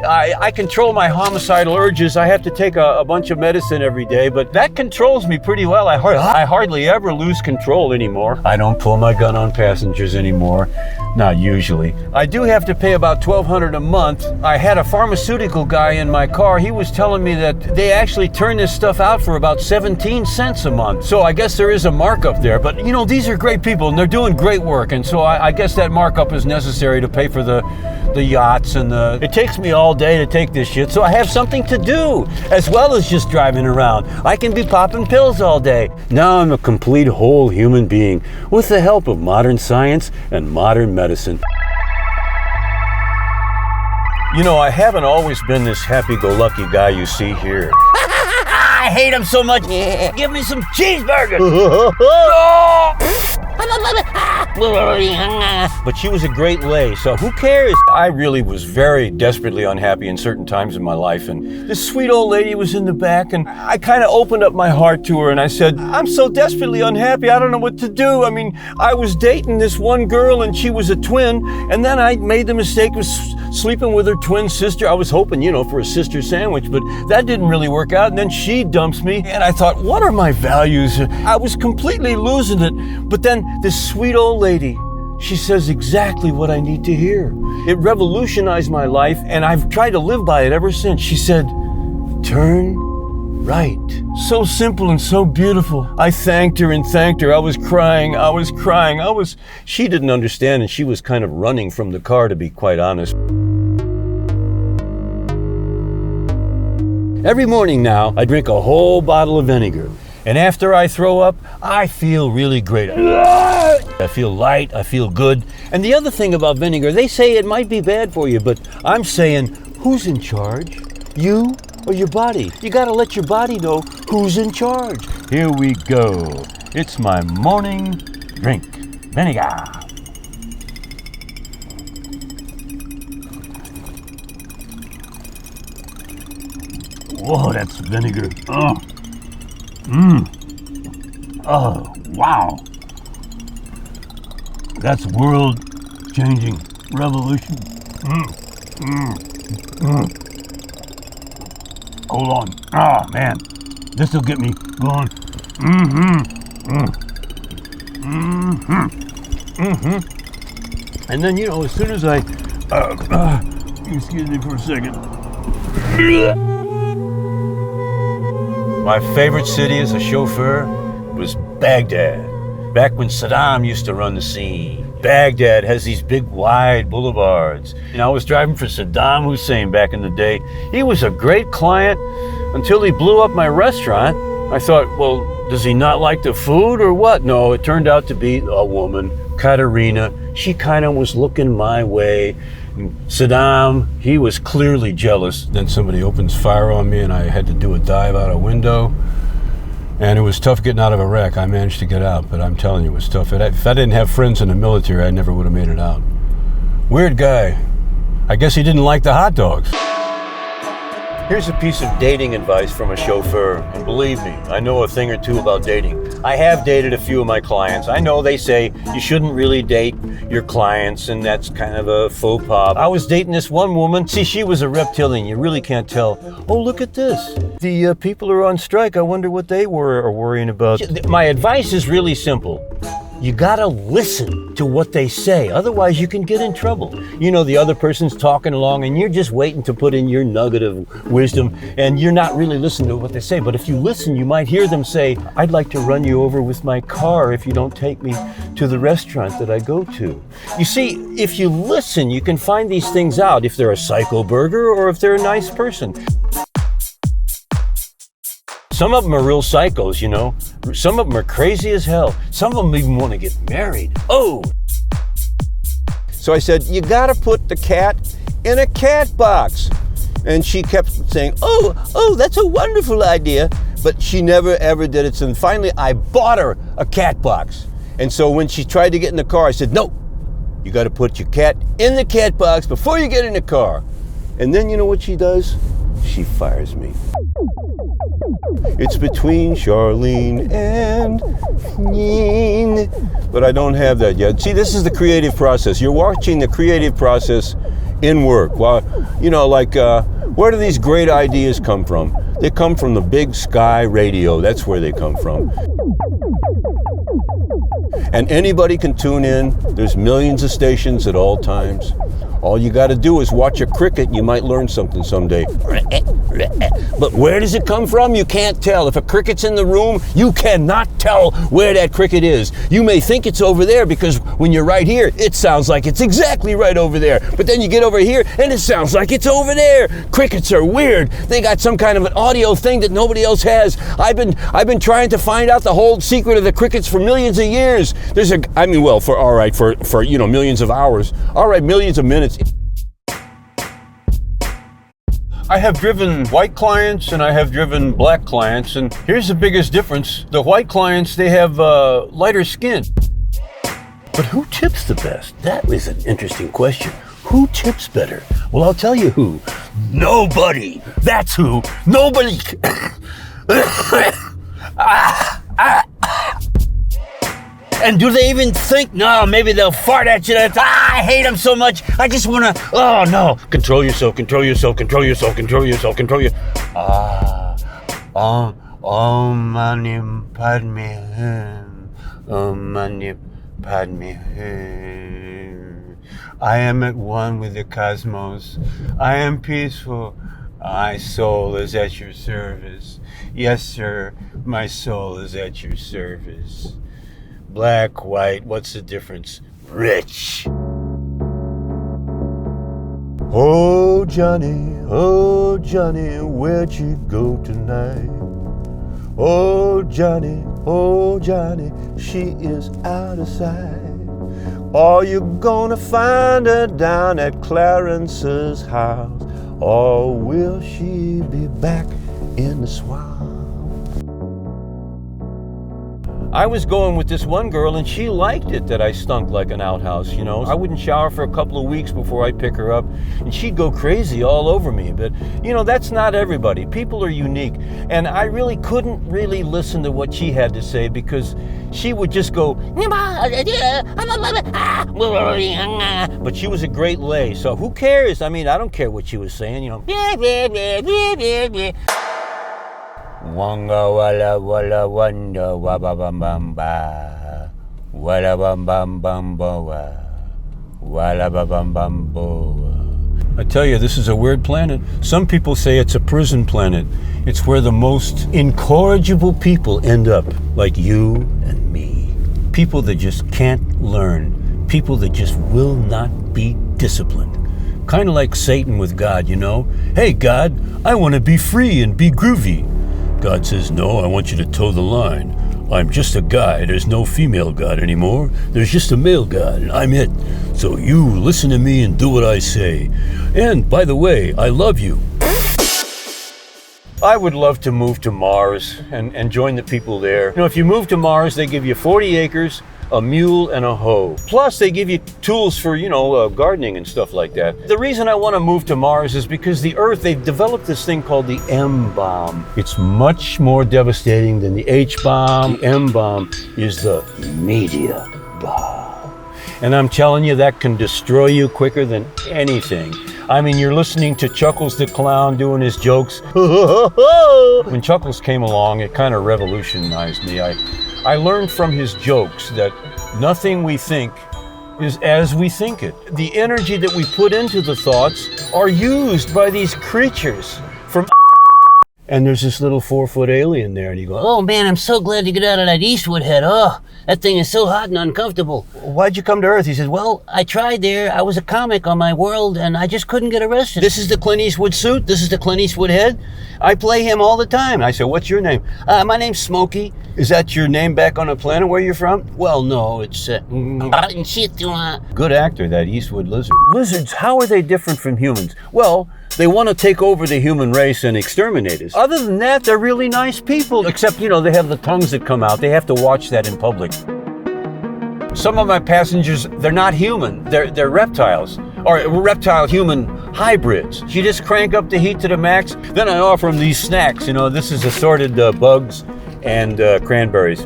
I control my homicidal urges. I have to take a bunch of medicine every day, but that controls me pretty well. I hardly ever lose control anymore. I don't pull my gun on passengers anymore. Not usually. I do have to pay about $1,200 a month. I had a pharmaceutical guy in my car. He was telling me that they actually turn this stuff out for about 17 cents a month. So I guess there is a markup there. But you know, these are great people and they're doing great work. And so I guess that markup is necessary to pay for the yachts and it takes me all day to take this shit. So I have something to do as well as just driving around. I can be popping pills all day. Now I'm a complete whole human being with the help of modern science and modern medicine. You know, I haven't always been this happy-go-lucky guy you see here. I hate him so much. Give me some cheeseburgers. But she was a great lay, so who cares? I really was very desperately unhappy in certain times in my life, and this sweet old lady was in the back, and I kind of opened up my heart to her, and I said, I'm so desperately unhappy, I don't know what to do. I mean, I was dating this one girl, and she was a twin, and then I made the mistake of sleeping with her twin sister. I was hoping, you know, for a sister sandwich, but that didn't really work out, and then she dumps me, and I thought, what are my values? I was completely losing it, but then this sweet old lady, she says exactly what I need to hear. It revolutionized my life, and I've tried to live by it ever since. She said, turn right. So simple and so beautiful. I thanked her and thanked her. I was crying. She didn't understand, and she was kind of running from the car, to be quite honest. Every morning now, I drink a whole bottle of vinegar. And after I throw up, I feel really great. I feel light, I feel good. And the other thing about vinegar, they say it might be bad for you, but I'm saying, who's in charge? You or your body? You gotta let your body know who's in charge. Here we go. It's my morning drink. Vinegar. Whoa, that's vinegar. Oh. Oh, wow. That's world-changing revolution. Hold on. Oh, man. This'll get me going. And then, you know, as soon as I... excuse me for a second. My favorite city as a chauffeur was Baghdad, back when Saddam used to run the scene. Baghdad has these big, wide boulevards. And I was driving for Saddam Hussein back in the day. He was a great client until he blew up my restaurant. I thought, well, does he not like the food or what? No, it turned out to be a woman, Katerina. She kind of was looking my way. Saddam, he was clearly jealous. Then somebody opens fire on me and I had to do a dive out a window. And it was tough getting out of Iraq. I managed to get out, but I'm telling you, it was tough. If I didn't have friends in the military, I never would have made it out. Weird guy. I guess he didn't like the hot dogs. Here's a piece of dating advice from a chauffeur, and believe me, I know a thing or two about dating. I have dated a few of my clients. I know they say you shouldn't really date your clients, and that's kind of a faux pas. I was dating this one woman. See, she was a reptilian. You really can't tell. Oh, look at this. The people are on strike. I wonder what they are worrying about. My advice is really simple. You gotta listen to what they say, otherwise you can get in trouble. You know, the other person's talking along and you're just waiting to put in your nugget of wisdom and you're not really listening to what they say. But if you listen, you might hear them say, I'd like to run you over with my car if you don't take me to the restaurant that I go to. You see, if you listen, you can find these things out, if they're a psycho burger or if they're a nice person. Some of them are real psychos, you know. Some of them are crazy as hell. Some of them even want to get married. Oh! So I said, you gotta put the cat in a cat box. And she kept saying, oh, that's a wonderful idea. But she never ever did it. So finally I bought her a cat box. And so when she tried to get in the car, I said, no, you gotta put your cat in the cat box before you get in the car. And then you know what she does? She fires me. It's between Charlene and Neen. But I don't have that yet. See, this is the creative process. You're watching the creative process in work. Well, you know, like, where do these great ideas come from? They come from the big sky radio. That's where they come from. And anybody can tune in. There's millions of stations at all times. All you got to do is watch a cricket and you might learn something someday. But where does it come from? You can't tell. If a cricket's in the room, you cannot tell where that cricket is. You may think it's over there because when you're right here, it sounds like it's exactly right over there. But then you get over here and it sounds like it's over there. Crickets are weird. They got some kind of an audio thing that nobody else has. I've been trying to find out the whole secret of the crickets for millions of years. For you know, millions of hours. All right, millions of minutes. I have driven white clients and I have driven black clients, and here's the biggest difference. The white clients, they have lighter skin. But who tips the best? That is an interesting question. Who tips better? Well, I'll tell you who. Nobody. That's who. Nobody. And do they even think? No, maybe they'll fart at you. I hate them so much. I just want to, oh no. Control yourself, control yourself, control yourself, control yourself, control your. Om Mani Padme Hum. Om Mani Padme Hum. I am at one with the cosmos. I am peaceful. My soul is at your service. Yes, sir. My soul is at your service. Black, white, what's the difference? Rich. Oh Johnny, where'd you go tonight? Oh Johnny, she is out of sight. Are you gonna find her down at Clarence's house? Or will she be back in the swamp? I was going with this one girl and she liked it that I stunk like an outhouse, you know. I wouldn't shower for a couple of weeks before I'd pick her up and she'd go crazy all over me. But, you know, that's not everybody. People are unique. And I really couldn't really listen to what she had to say because she would just go, but she was a great lay. So who cares? I mean, I don't care what she was saying, you know. Wanga walla walla wanda waba bam bam ba walla bam bam bam boa walla bam bam boa. I tell you, this is a weird planet. Some people say it's a prison planet. It's where the most incorrigible people end up, like you and me. People that just can't learn. People that just will not be disciplined. Kind of like Satan with God, you know. Hey God, I want to be free and be groovy. God says, no, I want you to toe the line. I'm just a guy. There's no female God anymore. There's just a male God, and I'm it. So you listen to me and do what I say. And by the way, I love you. I would love to move to Mars and join the people there. You know, if you move to Mars, they give you 40 acres, a mule, and a hoe. Plus, they give you tools for, you know, gardening and stuff like that. The reason I want to move to Mars is because the Earth, they've developed this thing called the M-bomb. It's much more devastating than the H-bomb. The M-bomb is the media bomb. And I'm telling you, that can destroy you quicker than anything. I mean, you're listening to Chuckles the Clown doing his jokes. When Chuckles came along, it kind of revolutionized me. I learned from his jokes that nothing we think is as we think it. The energy that we put into the thoughts are used by these creatures from. And there's this little 4-foot alien there, and he goes, oh man, I'm so glad to get out of that Eastwood head. Oh, that thing is so hot and uncomfortable. why'd you come to Earth? He says, Well, I tried there. I was a comic on my world, and I just couldn't get arrested. this is the Clint Eastwood suit. This is the Clint Eastwood head. I play him all the time. I said, what's your name? My name's Smokey. Is that your name back on the planet where you're from? Well, no, it's Good actor, that Eastwood lizard. Lizards, how are they different from humans? Well, they want to take over the human race and exterminate us. Other than that, they're really nice people. Except, you know, they have the tongues that come out. They have to watch that in public. Some of my passengers, they're not human. They're reptiles. Or reptile-human hybrids. You just crank up the heat to the max. Then I offer them these snacks. You know, this is assorted bugs and cranberries.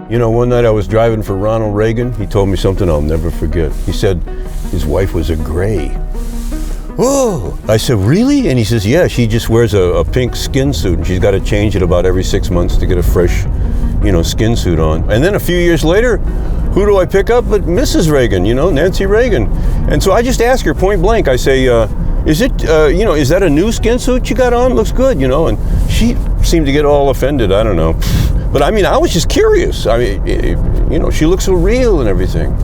You know, one night I was driving for Ronald Reagan. He told me something I'll never forget. He said his wife was a gray. Whoa! I said, really? And he says, yeah, she just wears a pink skin suit and she's got to change it about every 6 months to get a fresh, skin suit on. And then a few years later, who do I pick up but Mrs. Reagan, Nancy Reagan. And so I just ask her point blank, I say, is that a new skin suit you got on? Looks good, And she seemed to get all offended, I don't know. But I was just curious. She looks so real and everything.